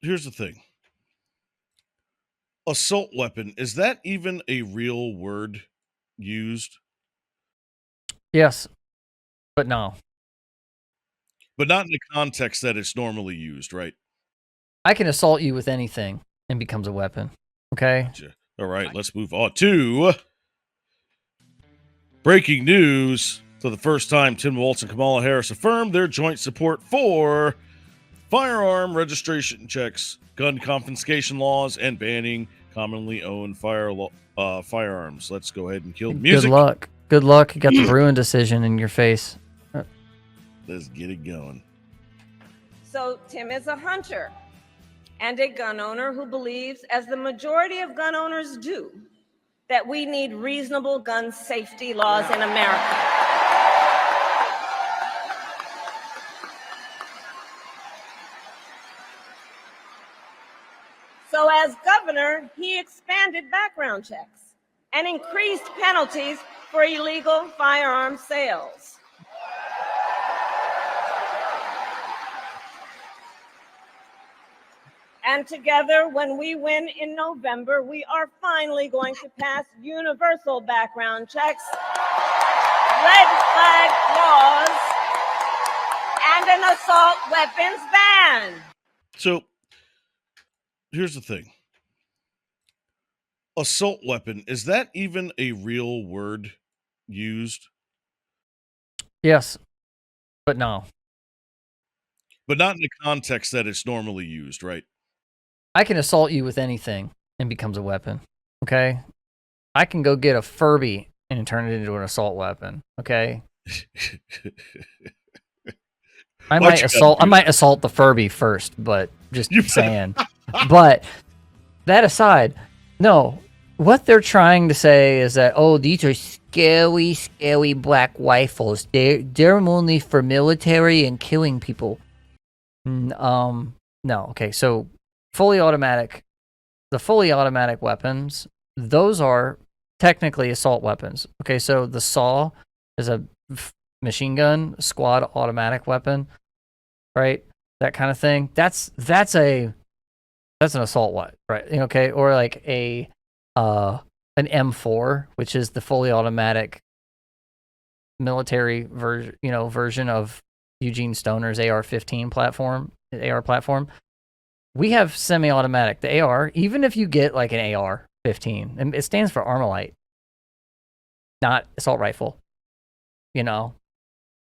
here's the thing. Assault weapon, is that even a real word used? Yes, but no. But not in the context that it's normally used, right? I can assault you with anything and becomes a weapon. Okay? Gotcha. All right, let's move on to breaking news. For the first time, Tim Walz and Kamala Harris affirmed their joint support for firearm registration checks, gun confiscation laws, and banning commonly owned firearms. Let's go ahead and kill the music. Good luck. Good luck. You got the Bruin decision in your face. Let's get it going. So Tim is a hunter and a gun owner who believes, as the majority of gun owners do, that we need reasonable gun safety laws in America. So as governor, he expanded background checks and increased penalties for illegal firearm sales. And together, when we win in November, we are finally going to pass universal background checks, red flag laws, and an assault weapons ban. So, here's the thing. Assault weapon, is that even a real word used? Yes, but no. But not in the context that it's normally used, right? I can assault you with anything and becomes a weapon. Okay? I can go get a Furby and turn it into an assault weapon. Okay? I might assault the Furby first, but just saying. But that aside, no. What they're trying to say is that, oh, these are scary, scary black rifles. They're only for military and killing people. No. Okay, so the fully automatic weapons, those are technically assault weapons. Okay, so the SAW is a machine gun squad automatic weapon, right? That kind of thing. That's an assault weapon, right? Okay, or like an M4, which is the fully automatic military version of Eugene Stoner's AR-15 AR platform. We have semi-automatic. The AR, even if you get like an AR-15, and it stands for Armalite, not assault rifle. Come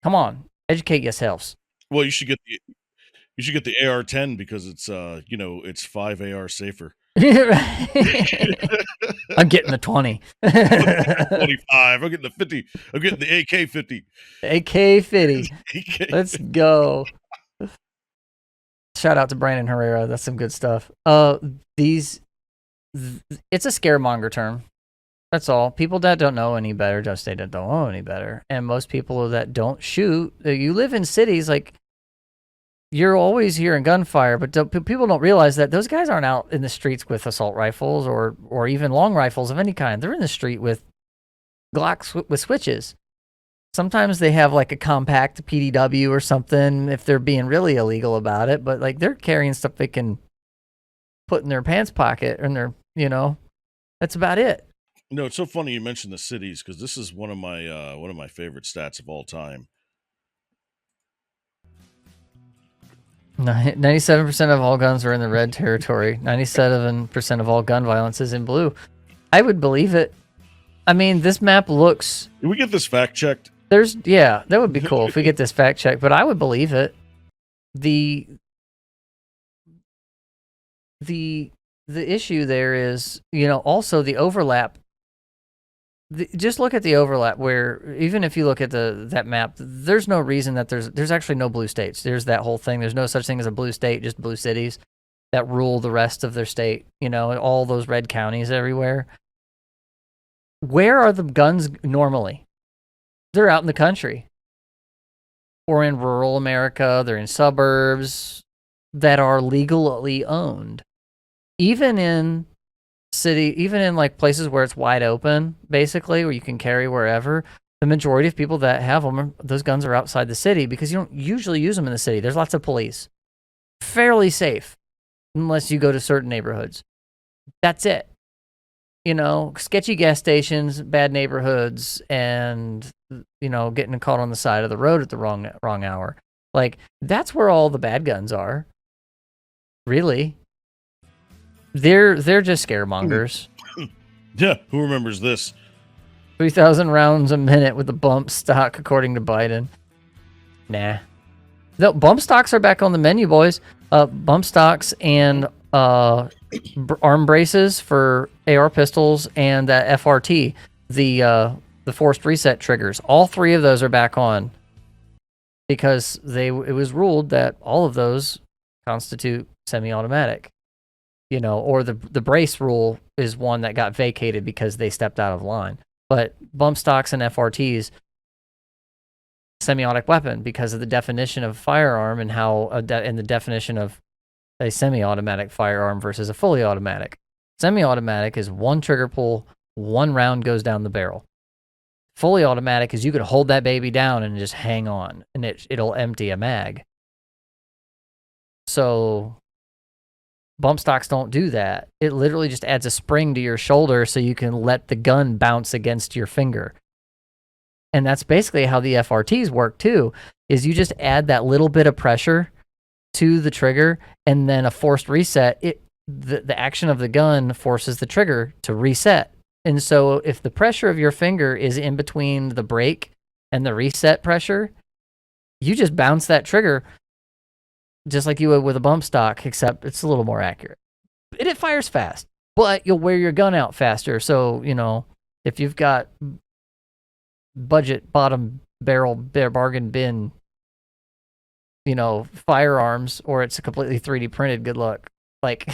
on, educate yourselves. Well, you should get the AR-10 because it's it's 5 AR safer. I'm getting the 20. 25. I'm getting the 50. I'm getting the AK-50. AK-50. Let's go. Shout out to Brandon Herrera. That's some good stuff. It's a scaremonger term. That's all. People that don't know any better just say that don't know any better. And most people that don't shoot, you live in cities, like, you're always hearing gunfire, but people don't realize that those guys aren't out in the streets with assault rifles or even long rifles of any kind. They're in the street with Glocks with switches. Sometimes they have like a compact PDW or something if they're being really illegal about it, but like they're carrying stuff they can put in their pants pocket and that's about it. It's so funny you mentioned the cities because this is one of my favorite stats of all time. 97% of all guns are in the red territory. 97% of all gun violence is in blue. I would believe it. I mean, this map looks... Can we get this fact checked? That would be cool if we get this fact checked, but I would believe it. The issue there is, also the overlap. Just look at the overlap where, even if you look at that map, there's no reason that there's actually no blue states. There's that whole thing. There's no such thing as a blue state, just blue cities that rule the rest of their state, all those red counties everywhere. Where are the guns normally? They're out in the country or in rural America. They're in suburbs that are legally owned. Even in like places where it's wide open, basically, where you can carry wherever, the majority of people that have them, those guns are outside the city because you don't usually use them in the city. There's lots of police. Fairly safe. unless you go to certain neighborhoods. That's it. You know, sketchy gas stations, bad neighborhoods, and, you know, getting caught on the side of the road at the wrong hour. Like, that's where all the bad guns are. Really. They're just scaremongers. Yeah, who remembers this? 3,000 rounds a minute with the bump stock, according to Biden. Nah. No, bump stocks are back on the menu, boys. Bump stocks and arm braces for AR pistols and that FRT, the forced reset triggers. All three of those are back on because it was ruled that all of those constitute semi-automatic. You know, or the brace rule is one that got vacated because they stepped out of line. But bump stocks and FRTs, semi-automatic weapon because of the definition of firearm and how and the definition of a semi-automatic firearm versus a fully automatic. Semi-automatic is one trigger pull, one round goes down the barrel. Fully automatic is you could hold that baby down and just hang on, and it'll empty a mag. So bump stocks don't do that. It literally just adds a spring to your shoulder so you can let the gun bounce against your finger. And that's basically how the FRTs work too, is you just add that little bit of pressure to the trigger, and then a forced reset. The action of the gun forces the trigger to reset. And so if the pressure of your finger is in between the brake and the reset pressure, you just bounce that trigger just like you would with a bump stock, except it's a little more accurate. And it fires fast, but you'll wear your gun out faster. So, you know, if you've got budget bottom barrel bargain bin, you know, firearms, or it's completely 3D printed, good luck. Like,